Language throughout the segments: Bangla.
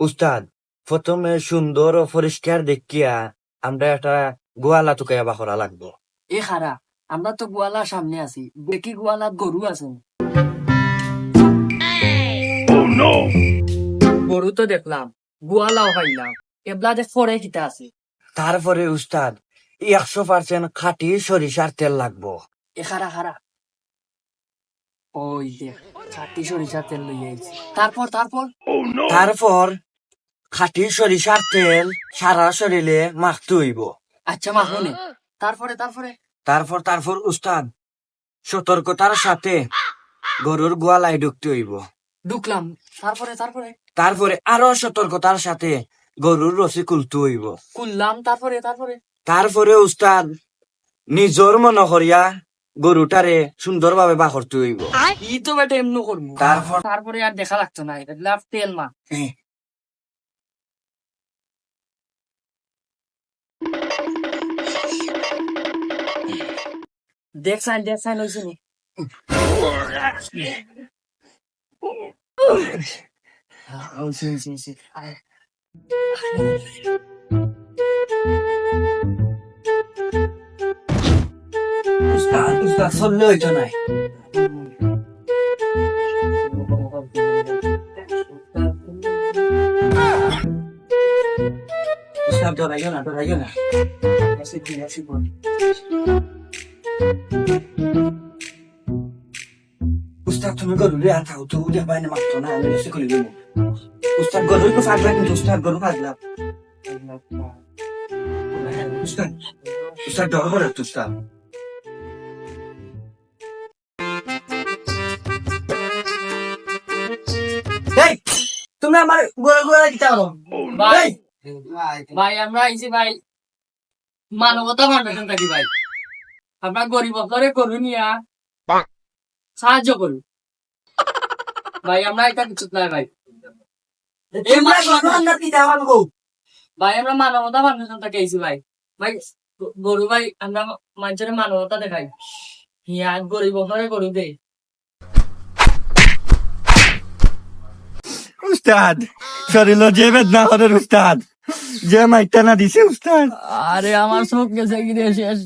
উস্তাদ, প্রথমে সুন্দর ও পরিষ্কার দেখিয়া আমরা একটা গোয়ালা টুকাইয়া বাখরা লাগবো। এ খারা আমরা তো গোয়ালার সামনে আছি, দেখি গোয়ালার গরু আছে। গরু তো দেখলাম, গোয়ালাও পাইলাম, এবলা দেখ পরে কিতা আছে। তারপরে উস্তাদ 100% খাঁটি সরিষার তেল লাগবো। এ খারা খারা, ওই দেখ খাটি সরিষার তেল লই আইছি। তারপর তারপর তারপর খাঁটি সরিষার তেল সারা শরীরে মাখতে হইব। আচ্ছা মাহুনে, তারপরে তারপরে তারপর উস্তাদ সতর্কতার সাথে গরুর গোয়ালায় ঢুকতে হইব। ঢুকলাম, তারপরে তারপরে তারপরে আরো সতর্কতার সাথে গরুর রসি খুলতে হইব। খুললাম, তারপরে তারপরে তারপরে উস্তাদ নিজর মনে করিয়া গরুটারে সুন্দরভাবে বাখরতে হইব। ই তো বেটা এমনি করবো। তারপরে আর দেখা লাগতো না, এটা তেল মা। হ্যাঁ। দেখ সাইন হয়েছে নি। উস্তাদ চললে হইতো নাই। উস্তাদ ডরাইও না। উস্তাদ তুমি গরুরে আর থাও তো দেখবাই না মাত্র না, আমি রসি খুলে দেবো। উস্তাদ গরুই তো ফাগলা, কিন্তু উস্তাদ গরু ফাগলা। উস্তাদ ডর করে তো উস্তাদ। এই তুমি আমার গোড়া দিতে পারো ভাই ভাই আমরা আইছি ভাই মানবতা ফাউন্ডেশন থাকি ভাই, আমরা গরিব অবসরে করু নিয়া সাহায্য করু ভাই। আমরা এটা কিছু নাই ভাই, ভাই আমরা মানবতা ফাউন্ডেশন থেকে আইছি ভাই। ভাই গরু ভাই আমরা মানুষের মানবতা দেখাই, হিয়া গরিব অবসরে গরু দেই। উস্তাদ শরীর যে বেদনা করে উস্তাদ, যে মাইটা না দিছে উস্তাদ। আরে আমার চোখ গেছে গিয়ে শেষ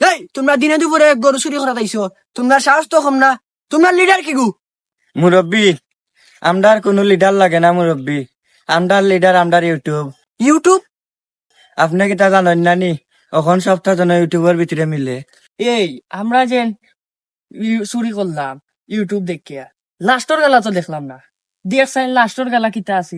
এই তোমরা দিনে দুপুরে গরু চুরি করা তাইছো, তোমরা সাহস তো কম না। তোমরা লিডার কি গু? মুরব্বী, আমরার কোনো লিডার লাগে না মুরব্বী, আমরার লিডার আমরার ইউটিউব। ইউটিউব? আপনি কি তা জানেন নানি? এখন সপ্তাহ জন ইউটিউবের ভিতরে মিলে। এই আমরা যে চুরি করলাম ইউটিউব দেখিয়া, লাস্টর গেলা তো দেখলাম না। দেখছেন লাস্টর গেলা কিতা আছে?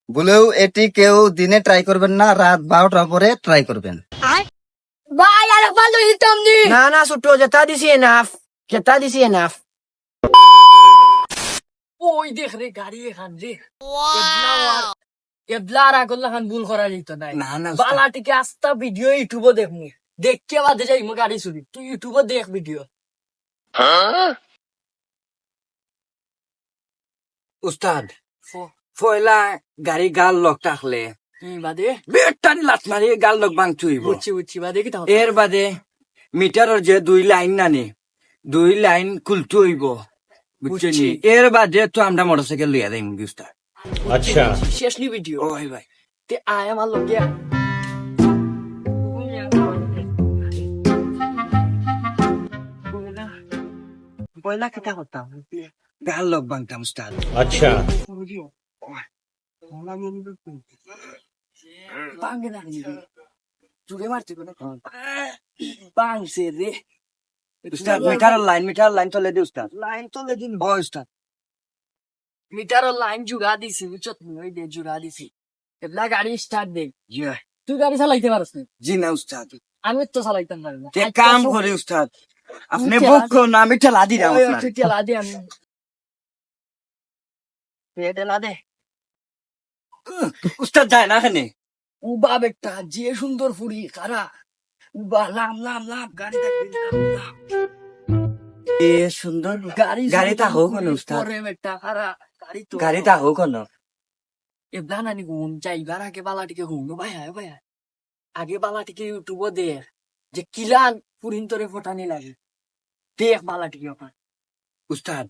বলেও এটি কেউ দিনে ট্রাই করবেন না, রাত 12টার পরে ট্রাই করবেন। ভাই আরেকবার লই দিতাম নি। না ছোট, যেটা দিছি এনাফ। ওই দেখ রে গাড়ি এখান রে, এবলা আর আগল্লা খান ভুল করা যেত নাই। না না বালাটিকে আস্তা ভিডিও ইউটিউবে দেখমু, দেখকে বাদে যাই মো গাড়ি চুরি। তুই ইউটিউবে দেখ ভিডিও। উস্তাদ পয়লা গাড়ি গাল লক থাকলে বাদে বেটানি লাত মারি গাল লক ভাঙতে হইব। বুঝছি বাদে কি তাহলে? এর বাদে মিটারের যে 2 লাইন নানি, 2 লাইন খুলতে হইব, বুঝছেন? বুঝছি। এর বাদে তো আমরা মোটরসাইকেল লইয়া যাই উস্তাদ। আচ্ছা শেষ নি ভিডিও ওই ভাই তে আয় আমার লগে। পয়লা কিতা করতাম? গাল লক ভাঙতাম উস্তাদ। अच्छा বাঙ্গে না জুড়ে মারতে কোনো বাংছে রে। উস্তাদ মিটারের লাইন চলে দি উস্তাদ। লাইন চলে দিন। ও উস্তাদ মিটারের লাইন জুড়া দিছি, বুঝছত? ওই দে জুড়া দিছি, এবলা গাড়ি স্টার্ট দে। জি তুই গাড়ি চালাইতে পারস না? জি না উস্তাদ, আমি তো চালাইতাম পারি না। তে কাম করে উস্তাদ, আপনি বুক করুন, আমি ঠেলা দিলাম আপনার। ঠেলা দে, আমি ঠেলা দে। উস্তাদ যায় না এখানে। উবা বেটা যে সুন্দর ফুরি কারা, উবা লাম গাড়ি থাকবি লাম। এ সুন্দর গাড়িটা হোক না উস্তাদ, পরে বেটা কারা গাড়িটা হোক না। এবলা নানি ঘুম যাইবার আগে বালাটিকে ঘুম ভাই আগে বালাটিকে ইউটিউবে দেখ যে কিলান পুরিন তোরে ফটানি লাগে। দেখ বালা ঠিক আপনার উস্তাদ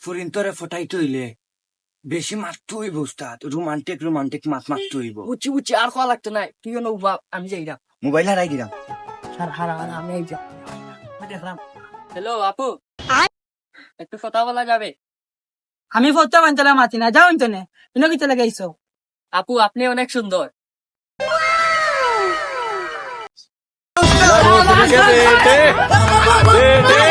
ফরিন্তরে ফটাইতে হইলে বেশি মারতে হইব উস্তাদ, রোমান্টিক মাত মারতে হইব। বুঝছি বুঝছি আর খাওয়া লাগতো না তুই আমি যাই না মোবাইল হারাই দিলাম। হারা আমি এই যা দেখলাম হ্যালো আপু, একটু কথা বলা যাবে? আমি ফটো বানতে মাতি না যাও ইন্টারনে তুমি কি চলে গেছো আপু আপনি অনেক সুন্দর। बेटे